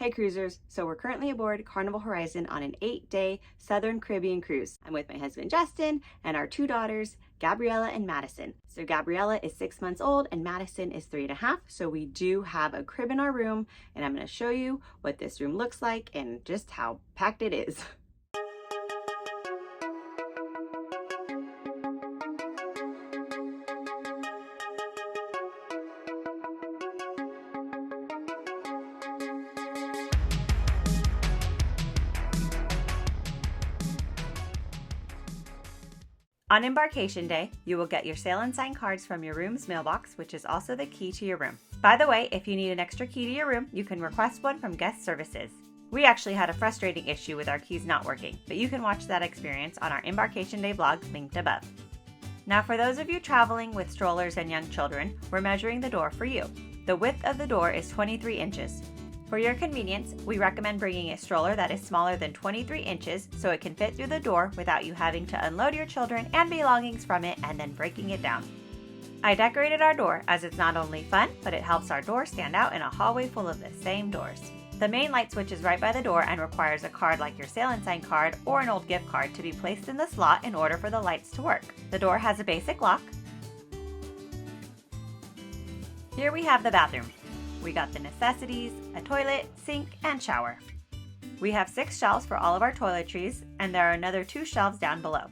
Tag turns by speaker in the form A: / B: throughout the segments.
A: Hey cruisers, so we're currently aboard Carnival Horizon on an 8-day Southern Caribbean cruise. I'm with my husband Justin and our 2 daughters, Gabriella and Madison. So Gabriella is 6 months old and Madison is 3.5, so we do have a crib in our room, and I'm going to show you what this room looks like and just how packed it is. On embarkation day, you will get your sail and sign cards from your room's mailbox, which is also the key to your room. By the way, if you need an extra key to your room, you can request one from guest services. We actually had a frustrating issue with our keys not working, but you can watch that experience on our embarkation day vlog linked above. Now for those of you traveling with strollers and young children, we're measuring the door for you. The width of the door is 23 inches. For your convenience, we recommend bringing a stroller that is smaller than 23 inches so it can fit through the door without you having to unload your children and belongings from it and then breaking it down. I decorated our door as it's not only fun, but it helps our door stand out in a hallway full of the same doors. The main light switch is right by the door and requires a card like your sail and sign card or an old gift card to be placed in the slot in order for the lights to work. The door has a basic lock. Here we have the bathroom. We got the necessities, a toilet, sink, and shower. We have 6 shelves for all of our toiletries, and there are another 2 shelves down below.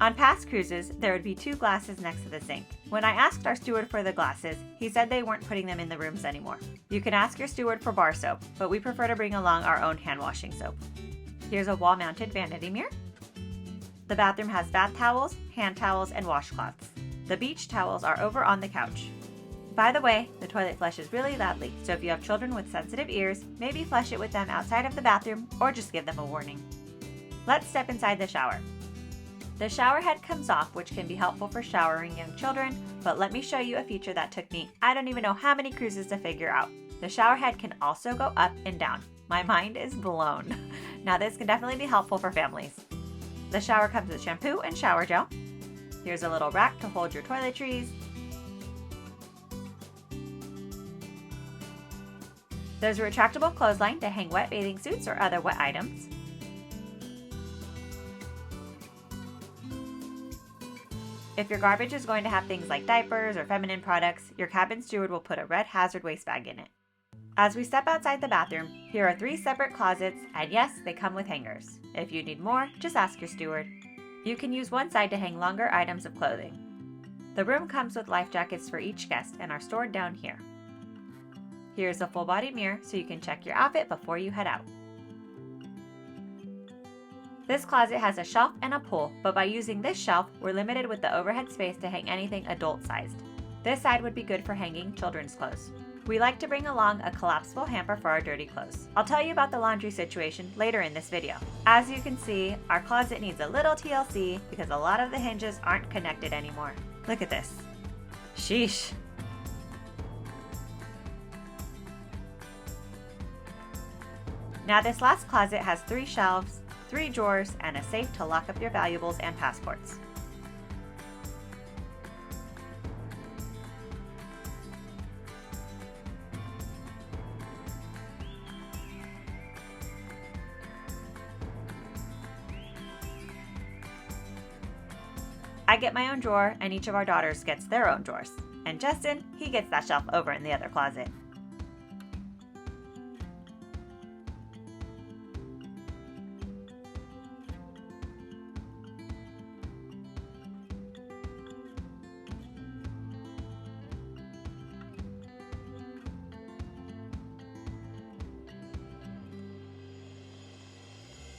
A: On past cruises, there would be 2 glasses next to the sink. When I asked our steward for the glasses, he said they weren't putting them in the rooms anymore. You can ask your steward for bar soap, but we prefer to bring along our own hand washing soap. Here's a wall-mounted vanity mirror. The bathroom has bath towels, hand towels, and washcloths. The beach towels are over on the couch. By the way, the toilet flushes really loudly, so if you have children with sensitive ears, maybe flush it with them outside of the bathroom or just give them a warning. Let's step inside the shower. The shower head comes off, which can be helpful for showering young children, but let me show you a feature that took me I don't even know how many cruises to figure out. The shower head can also go up and down. My mind is blown. Now this can definitely be helpful for families. The shower comes with shampoo and shower gel. Here's a little rack to hold your toiletries. There's a retractable clothesline to hang wet bathing suits or other wet items. If your garbage is going to have things like diapers or feminine products, your cabin steward will put a red hazard waste bag in it. As we step outside the bathroom, here are 3 separate closets, and yes, they come with hangers. If you need more, just ask your steward. You can use one side to hang longer items of clothing. The room comes with life jackets for each guest and are stored down here. Here's a full-body mirror so you can check your outfit before you head out. This closet has a shelf and a pull, but by using this shelf, we're limited with the overhead space to hang anything adult-sized. This side would be good for hanging children's clothes. We like to bring along a collapsible hamper for our dirty clothes. I'll tell you about the laundry situation later in this video. As you can see, our closet needs a little TLC because a lot of the hinges aren't connected anymore. Look at this. Sheesh. Now this last closet has 3 shelves, 3 drawers, and a safe to lock up your valuables and passports. I get my own drawer, and each of our daughters gets their own drawers. And Justin, he gets that shelf over in the other closet.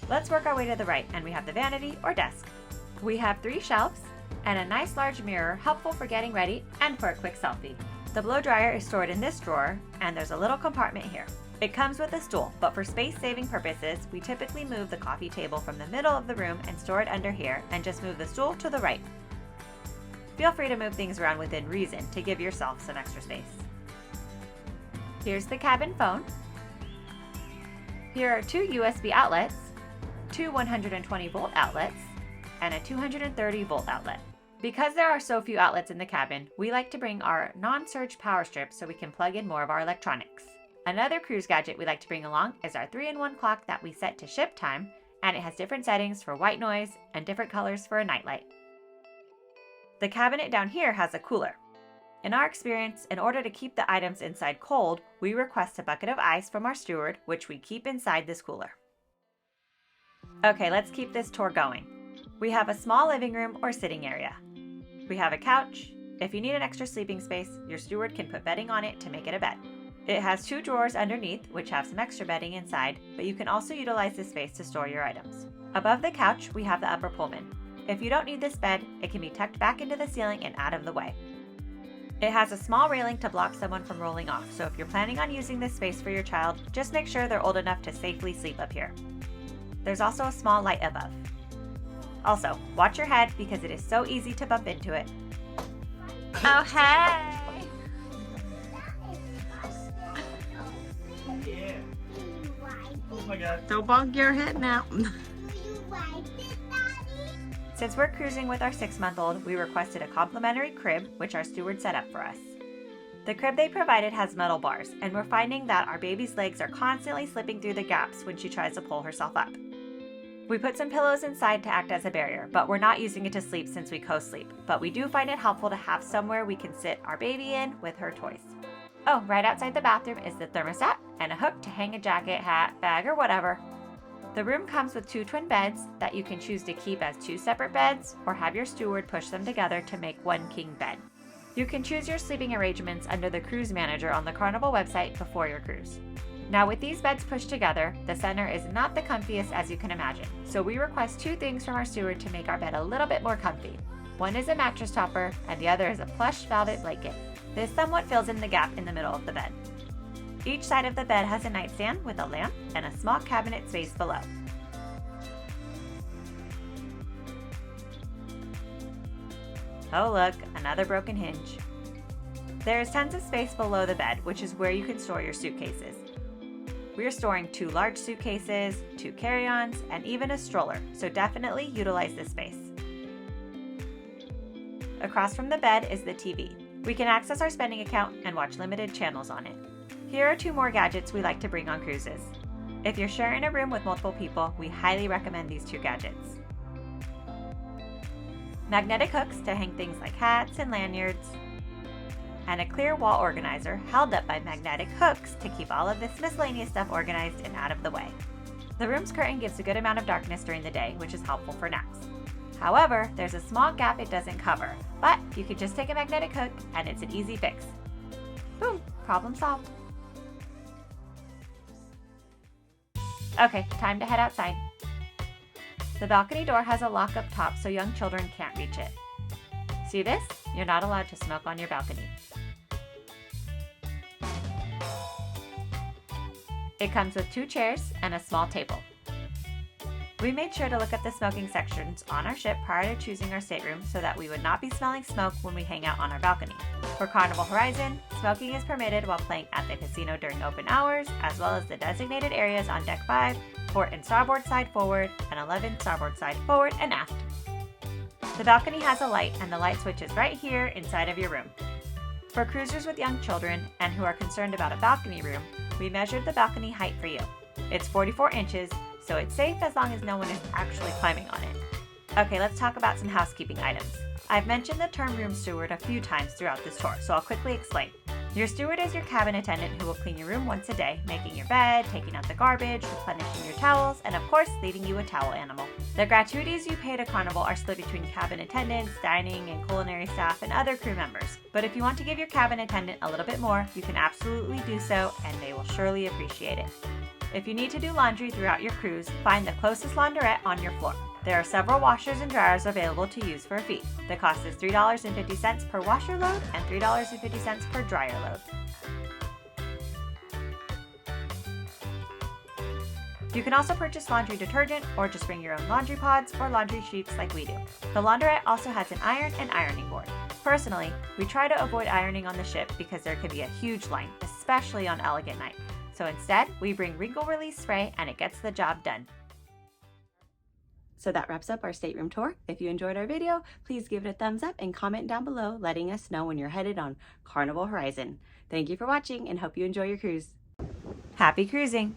A: Let's work our way to the right, and we have the vanity or desk. We have 3 shelves and a nice large mirror, helpful for getting ready and for a quick selfie. The blow dryer is stored in this drawer, and there's a little compartment here. It comes with a stool, but for space-saving purposes, we typically move the coffee table from the middle of the room and store it under here, and just move the stool to the right. Feel free to move things around within reason to give yourself some extra space. Here's the cabin phone. Here are 2 USB outlets, 2 120 volt outlets, and a 230 volt outlet. Because there are so few outlets in the cabin, we like to bring our non-surge power strip so we can plug in more of our electronics. Another cruise gadget we like to bring along is our 3-in-1 clock that we set to ship time, and it has different settings for white noise and different colors for a nightlight. The cabinet down here has a cooler. In our experience, in order to keep the items inside cold, we request a bucket of ice from our steward, which we keep inside this cooler. Okay, let's keep this tour going. We have a small living room or sitting area. We have a couch. If you need an extra sleeping space, your steward can put bedding on it to make it a bed. It has 2 drawers underneath, which have some extra bedding inside, but you can also utilize this space to store your items. Above the couch, we have the upper pullman. If you don't need this bed, it can be tucked back into the ceiling and out of the way. It has a small railing to block someone from rolling off, so if you're planning on using this space for your child, just make sure they're old enough to safely sleep up here. There's also a small light above. Also, watch your head because it is so easy to bump into it. Oh, hey!
B: Yeah. Oh my God.
C: Don't bonk your head now.
A: Since we're cruising with our 6-month-old, we requested a complimentary crib, which our steward set up for us. The crib they provided has metal bars, and we're finding that our baby's legs are constantly slipping through the gaps when she tries to pull herself up. We put some pillows inside to act as a barrier, but we're not using it to sleep since we co-sleep. But we do find it helpful to have somewhere we can sit our baby in with her toys. Oh, right outside the bathroom is the thermostat and a hook to hang a jacket, hat, bag, or whatever. The room comes with 2 twin beds that you can choose to keep as 2 separate beds or have your steward push them together to make 1 king bed. You can choose your sleeping arrangements under the cruise manager on the Carnival website before your cruise. Now with these beds pushed together, the center is not the comfiest as you can imagine, so we request 2 things from our steward to make our bed a little bit more comfy. One is a mattress topper, and the other is a plush velvet blanket. This somewhat fills in the gap in the middle of the bed. Each side of the bed has a nightstand with a lamp and a small cabinet space below. Oh look, another broken hinge. There is tons of space below the bed, which is where you can store your suitcases. We are storing 2 large suitcases, 2 carry-ons, and even a stroller, so definitely utilize this space. Across from the bed is the TV. We can access our spending account and watch limited channels on it. Here are 2 more gadgets we like to bring on cruises. If you're sharing a room with multiple people, we highly recommend these 2 gadgets. Magnetic hooks to hang things like hats and lanyards, and a clear wall organizer held up by magnetic hooks to keep all of this miscellaneous stuff organized and out of the way. The room's curtain gives a good amount of darkness during the day, which is helpful for naps. However, there's a small gap it doesn't cover, but you can just take a magnetic hook and it's an easy fix. Boom, problem solved. Okay, time to head outside. The balcony door has a lock up top so young children can't reach it. See this? You're not allowed to smoke on your balcony. It comes with 2 chairs and a small table. We made sure to look at the smoking sections on our ship prior to choosing our stateroom so that we would not be smelling smoke when we hang out on our balcony. For Carnival Horizon, smoking is permitted while playing at the casino during open hours, as well as the designated areas on deck 5, port and starboard side forward, and 11 starboard side forward and aft. The balcony has a light, and the light switch is right here inside of your room. For cruisers with young children and who are concerned about a balcony room, we measured the balcony height for you. It's 44 inches, so it's safe as long as no one is actually climbing on it. Okay, let's talk about some housekeeping items. I've mentioned the term room steward a few times throughout this tour, so I'll quickly explain. Your steward is your cabin attendant who will clean your room once a day, making your bed, taking out the garbage, replenishing your towels, and of course, leaving you a towel animal. The gratuities you pay to Carnival are split between cabin attendants, dining, and culinary staff, and other crew members. But if you want to give your cabin attendant a little bit more, you can absolutely do so, and they will surely appreciate it. If you need to do laundry throughout your cruise, find the closest launderette on your floor. There are several washers and dryers available to use for a fee. The cost is $3.50 per washer load and $3.50 per dryer load. You can also purchase laundry detergent or just bring your own laundry pods or laundry sheets like we do. The launderette also has an iron and ironing board. Personally, we try to avoid ironing on the ship because there can be a huge line, especially on elegant night. So instead, we bring wrinkle release spray and it gets the job done. So that wraps up our stateroom tour. If you enjoyed our video, please give it a thumbs up and comment down below letting us know when you're headed on Carnival Horizon. Thank you for watching and hope you enjoy your cruise. Happy cruising!